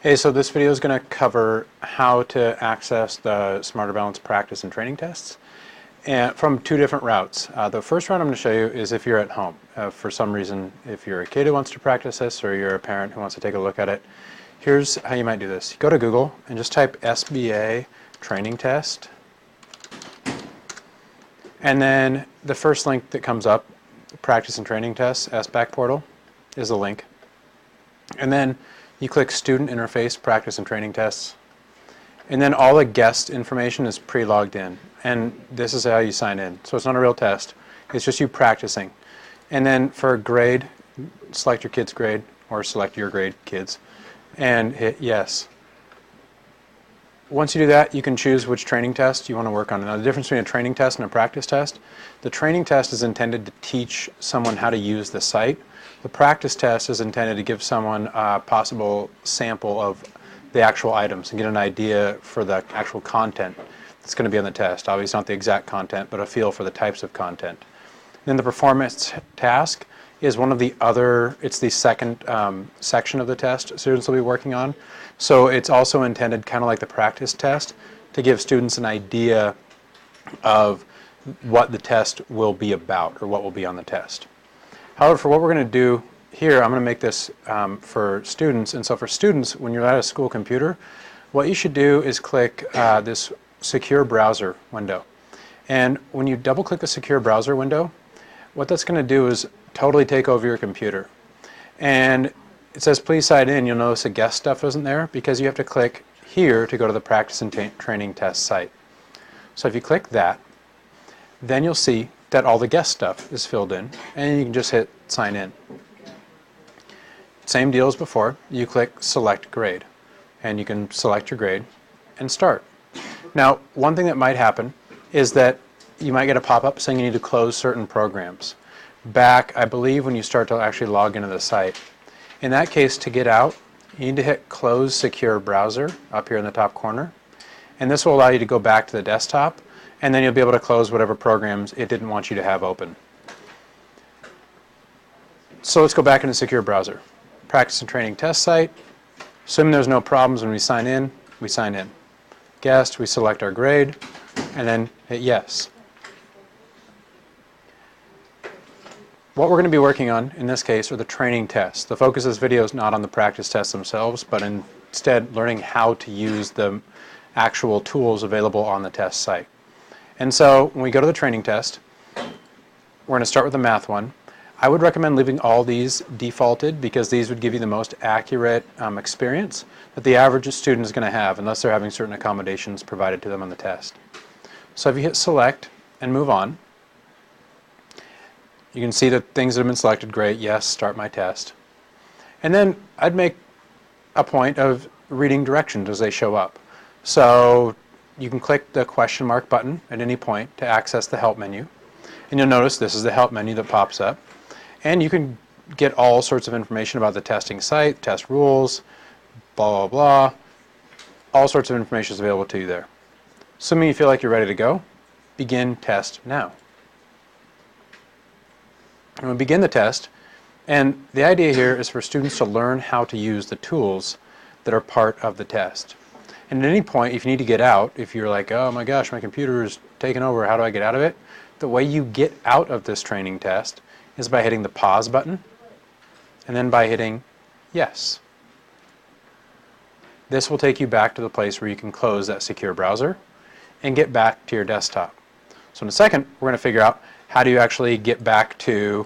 Hey, so this video is going to cover how to access the Smarter Balance practice and training tests and from two different routes. The first route I'm going to show you is if you're at home. For some reason, if you're a kid who wants to practice this or you're a parent who wants to take a look at it, here's how you might do this. You go to Google and just type SBA training test. And then the first link that comes up, practice and training tests, SBAC portal, is the link. And then you click Student Interface, Practice and Training Tests. And then all the guest information is pre-logged in. And this is how you sign in. So it's not a real test. It's just you practicing. And then for a grade, select your kid's grade, or select your grade, kids, and hit yes. Once you do that, you can choose which training test you want to work on. Now, the difference between a training test and a practice test, the training test is intended to teach someone how to use the site. The practice test is intended to give someone a possible sample of the actual items and get an idea for the actual content that's going to be on the test. Obviously not the exact content, but a feel for the types of content. Then the performance task is one of the other, it's the second section of the test students will be working on. So it's also intended, kind of like the practice test, to give students an idea of what the test will be about or what will be on the test. However, for what we're going to do here, I'm going to make this for students. And so for students, when you're at a school computer, what you should do is click this secure browser window. And when you double click the secure browser window, what that's going to do is totally take over your computer. And it says please sign in. You'll notice the guest stuff isn't there because you have to click here to go to the practice and training test site. So if you click that, then you'll see that all the guest stuff is filled in, and you can just hit sign in. Same deal as before. You click select grade, and you can select your grade and start. Now, one thing that might happen is that you might get a pop-up saying you need to close certain programs. Back, I believe, when you start to actually log into the site. In that case, to get out, you need to hit close secure browser up here in the top corner, and this will allow you to go back to the desktop, and then you'll be able to close whatever programs it didn't want you to have open. So let's go back into secure browser. Practice and training test site. Assuming there's no problems when we sign in, we sign in. Guest, we select our grade, and then hit yes. What we're going to be working on in this case are the training tests. The focus of this video is not on the practice tests themselves, but instead learning how to use the actual tools available on the test site. And so when we go to the training test, we're going to start with the math one. I would recommend leaving all these defaulted because these would give you the most accurate experience that the average student is going to have unless they're having certain accommodations provided to them on the test. So if you hit select and move on, you can see that things that have been selected, great, yes, start my test. And then I'd make a point of reading directions as they show up. So you can click the question mark button at any point to access the help menu. And you'll notice this is the help menu that pops up. And you can get all sorts of information about the testing site, test rules, blah, blah, blah. All sorts of information is available to you there. Assuming you feel like you're ready to go, begin test now. And we'll begin the test. And the idea here is for students to learn how to use the tools that are part of the test. And at any point, if you need to get out, if you're like, oh my gosh, my computer is taking over, how do I get out of it? The way you get out of this training test is by hitting the pause button and then by hitting yes. This will take you back to the place where you can close that secure browser and get back to your desktop. So in a second, we're going to figure out how do you actually get back to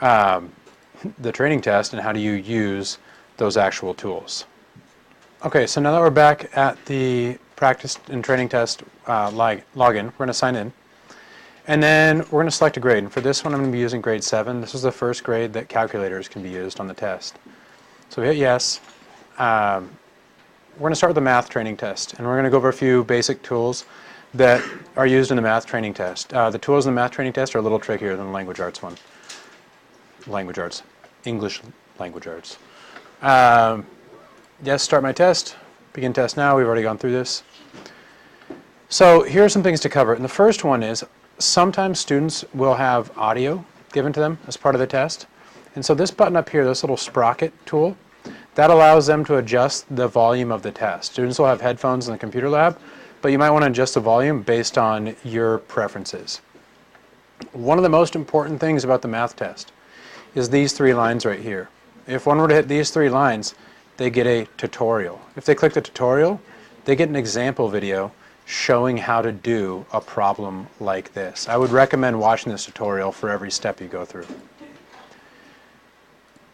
the training test and how do you use those actual tools. Okay, so now that we're back at the practice and training test login, we're going to sign in. And then we're going to select a grade. And for this one, I'm going to be using grade 7. This is the first grade that calculators can be used on the test. So we hit yes. We're going to start with the math training test. And we're going to go over a few basic tools that are used in the math training test. The tools in the math training test are a little trickier than the language arts one. Language arts. English language arts. Yes, start my test. Begin test now. We've already gone through this. So here are some things to cover. And the first one is sometimes students will have audio given to them as part of the test. And so this button up here, this little sprocket tool, That allows them to adjust the volume of the test. Students will have headphones in the computer lab, but you might want to adjust the volume based on your preferences. One of the most important things about the math test is these 3 lines right here. If one were to hit these 3 lines, they get a tutorial. If they click the tutorial, they get an example video showing how to do a problem like this. I would recommend watching this tutorial for every step you go through.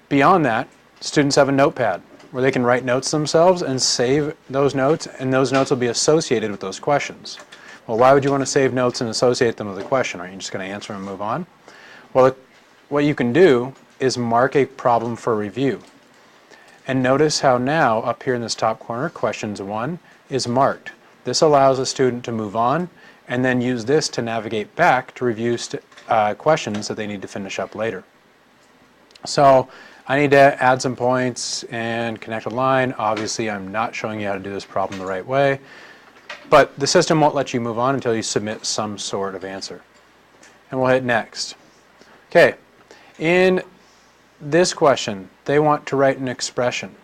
Beyond that, students have a notepad where they can write notes themselves and save those notes, and those notes will be associated with those questions. Well, why would you want to save notes and associate them with a question? Aren't you just going to answer and move on? Well, what you can do is mark a problem for review. And notice how now, up here in this top corner, questions 1 is marked. This allows a student to move on and then use this to navigate back to review questions that they need to finish up later. So I need to add some points and connect a line. Obviously, I'm not showing you how to do this problem the right way, but the system won't let you move on until you submit some sort of answer. And we'll hit next. Okay, in this question, they want to write an expression.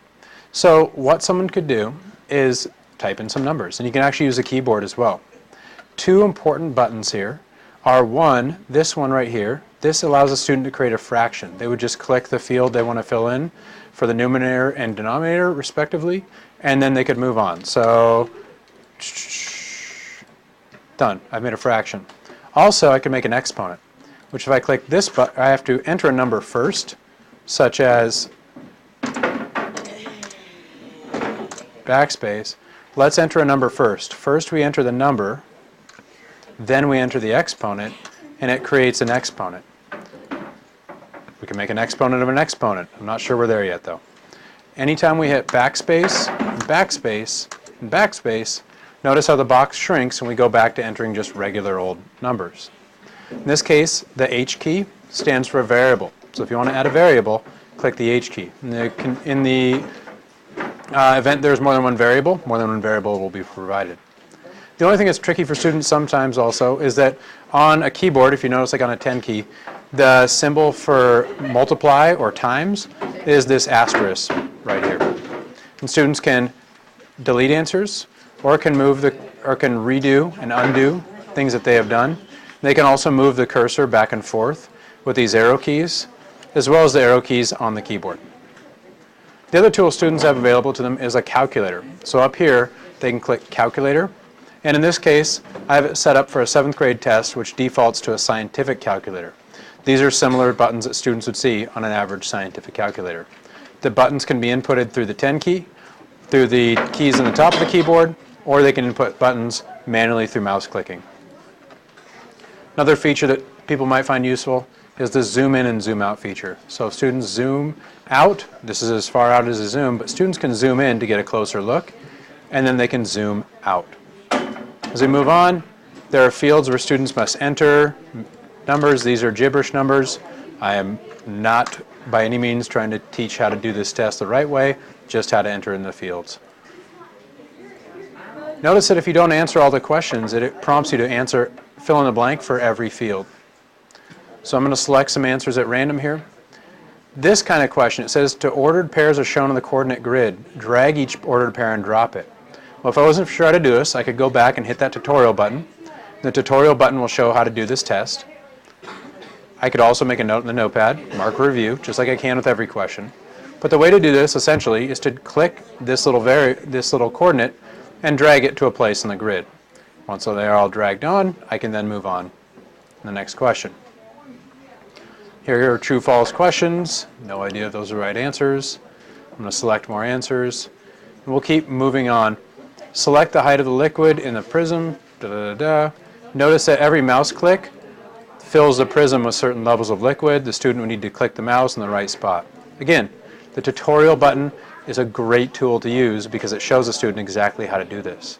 So what someone could do is type in some numbers, and you can actually use a keyboard as well. 2 important buttons here are this one right here. This allows a student to create a fraction. They would just click the field they want to fill in for the numerator and denominator respectively, and then they could move on. So, done. I've made a fraction. Also, I can make an exponent, which if I click this button, I have to enter a number first, such as backspace. Let's enter a number first. First we enter the number, then we enter the exponent, and it creates an exponent. We can make an exponent of an exponent. I'm not sure we're there yet though. Anytime we hit backspace, and backspace, and backspace, notice how the box shrinks and we go back to entering just regular old numbers. In this case, the H key stands for a variable. So if you want to add a variable, click the H key. In the event there's more than one variable will be provided. The only thing that's tricky for students sometimes also is that on a keyboard, if you notice like on a 10 key, the symbol for multiply or times is this asterisk right here. And students can delete answers or can redo and undo things that they have done. They can also move the cursor back and forth with these arrow keys, as well as the arrow keys on the keyboard. The other tool students have available to them is a calculator. So up here, they can click calculator. And in this case, I have it set up for a 7th grade test, which defaults to a scientific calculator. These are similar buttons that students would see on an average scientific calculator. The buttons can be inputted through the 10 key, through the keys on the top of the keyboard, or they can input buttons manually through mouse clicking. Another feature that people might find useful is the zoom in and zoom out feature. So if students zoom out, this is as far out as a zoom, but students can zoom in to get a closer look, and then they can zoom out. As we move on, there are fields where students must enter numbers. These are gibberish numbers. I am not by any means trying to teach how to do this test the right way, just how to enter in the fields. Notice that if you don't answer all the questions, it prompts you to fill in the blank for every field. So I'm going to select some answers at random here. This kind of question, it says to ordered pairs are shown on the coordinate grid. Drag each ordered pair and drop it. Well, if I wasn't sure how to do this, I could go back and hit that tutorial button. The tutorial button will show how to do this test. I could also make a note in the notepad, mark review, just like I can with every question. But the way to do this essentially is to click this little coordinate and drag it to a place in the grid. Once they are all dragged on, I can then move on to the next question. Here are true-false questions. No idea if those are right answers. I'm going to select more answers. And we'll keep moving on. Select the height of the liquid in the prism. Notice that every mouse click fills the prism with certain levels of liquid. The student would need to click the mouse in the right spot. Again, the tutorial button is a great tool to use because it shows the student exactly how to do this.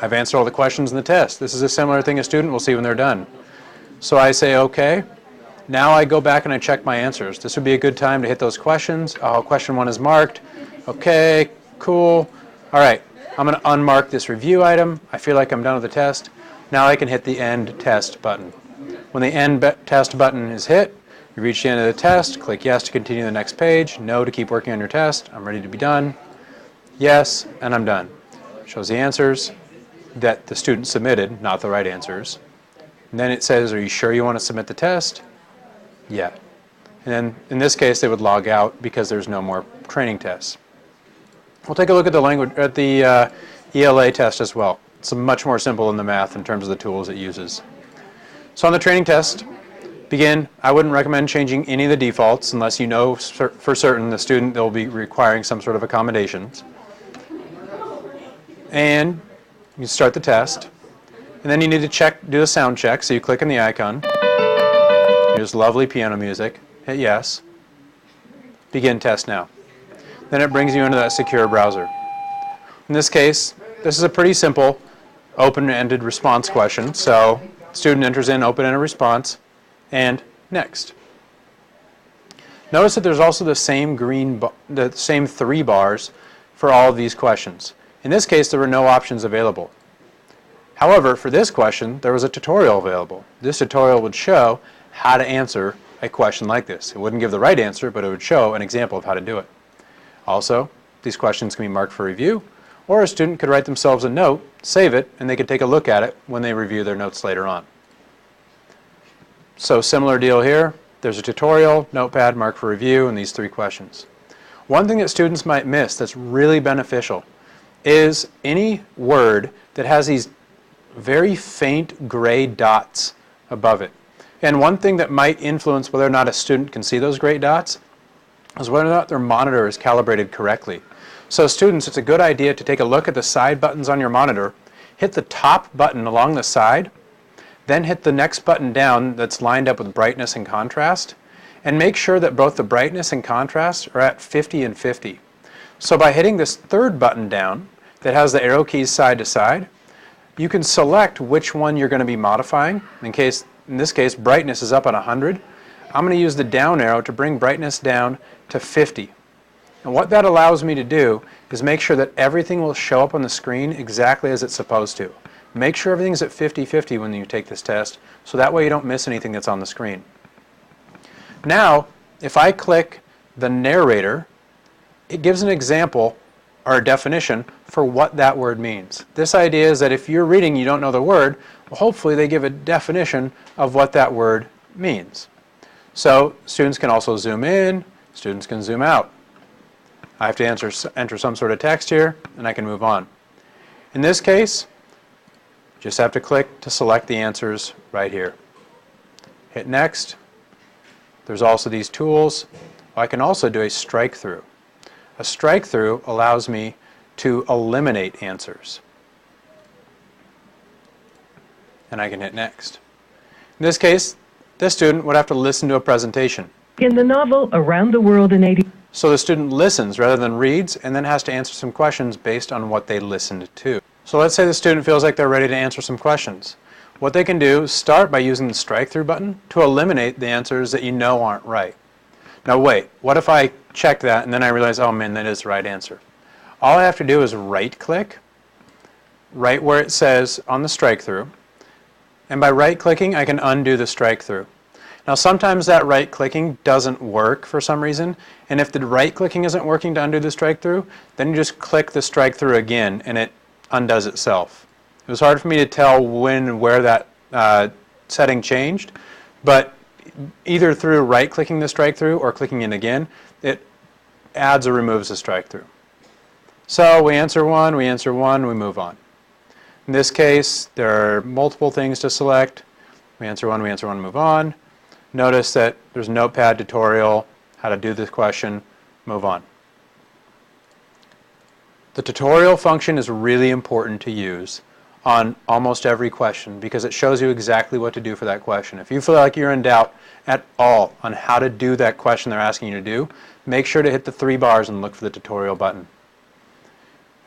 I've answered all the questions in the test. This is a similar thing a student will see when they're done. So I say OK. Now I go back and I check my answers. This would be a good time to hit those questions. Oh, question 1 is marked. OK, cool. All right, I'm going to unmark this review item. I feel like I'm done with the test. Now I can hit the End Test button. When the End Test button is hit, You reach the end of the test, click yes to continue to the next page, no to keep working on your test, I'm ready to be done, yes, and I'm done. Shows the answers that the student submitted, not the right answers. And then it says, are you sure you want to submit the test? Yeah. And then in this case, they would log out because there's no more training tests. We'll take a look at the ELA test as well. It's much more simple than the math in terms of the tools it uses. So on the training test, begin. I wouldn't recommend changing any of the defaults unless you know for certain the student will be requiring some sort of accommodations. And you start the test. And then you need to do a sound check. So you click on the icon. Here's lovely piano music. Hit yes. Begin test now. Then it brings you into that secure browser. In this case, this is a pretty simple open-ended response question. So student enters in open-ended response and next. Notice that there's also the same the same 3 bars for all of these questions. In this case, there were no options available. However, for this question, there was a tutorial available. This tutorial would show how to answer a question like this. It wouldn't give the right answer, but it would show an example of how to do it. Also, these questions can be marked for review, or a student could write themselves a note, save it, and they could take a look at it when they review their notes later on. So similar deal here. There's a tutorial, notepad, marked for review, and these 3 questions. One thing that students might miss that's really beneficial is any word that has these very faint gray dots above it. And one thing that might influence whether or not a student can see those gray dots is whether or not their monitor is calibrated correctly. So students, it's a good idea to take a look at the side buttons on your monitor, hit the top button along the side, then hit the next button down that's lined up with brightness and contrast, and make sure that both the brightness and contrast are at 50 and 50. So by hitting this 3rd button down that has the arrow keys side to side, you can select which one you're going to be modifying. In this case, brightness is up on 100. I'm going to use the down arrow to bring brightness down to 50. And what that allows me to do is make sure that everything will show up on the screen exactly as it's supposed to. Make sure everything's at 50-50 when you take this test, so that way you don't miss anything that's on the screen. Now, if I click the narrator, it gives an example or a definition for what that word means. This idea is that if you're reading and you don't know the word, well, hopefully they give a definition of what that word means. So students can also zoom in, students can zoom out. I have to enter some sort of text here, and I can move on. In this case, just have to click to select the answers right here. Hit next. There's also these tools. I can also do a strike through. A strike through allows me to eliminate answers. And I can hit next. In this case, this student would have to listen to a presentation. In the novel Around the World in 80... So the student listens rather than reads, and then has to answer some questions based on what they listened to. So let's say the student feels like they're ready to answer some questions. What they can do is start by using the strike through button to eliminate the answers that you know aren't right. Now wait, what if I check that and then I realize, oh man, that is the right answer? All I have to do is right click, right where it says on the strike through, and by right clicking I can undo the strike through. Now sometimes that right clicking doesn't work for some reason, and if the right clicking isn't working to undo the strike through, then you just click the strike through again and it undoes itself. It was hard for me to tell when and where that setting changed, but either through right clicking the strike through or clicking in again, it adds or removes the strike through. So we answer one, we move on. In this case, there are multiple things to select. We answer one, move on. Notice that there's a notepad tutorial, how to do this question, move on. The tutorial function is really important to use on almost every question because it shows you exactly what to do for that question. If you feel like you're in doubt at all on how to do that question they're asking you to do, make sure to hit the 3 bars and look for the tutorial button.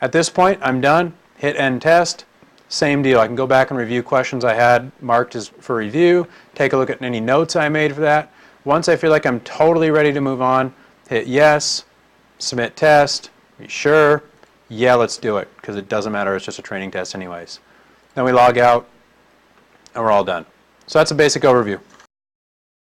At this point, I'm done. Hit end test. Same deal. I can go back and review questions I had marked as for review, take a look at any notes I made for that. Once I feel like I'm totally ready to move on, hit yes, submit test, are you sure? Yeah, let's do it, because it doesn't matter, it's just a training test anyways. Then we log out, and we're all done. So that's a basic overview.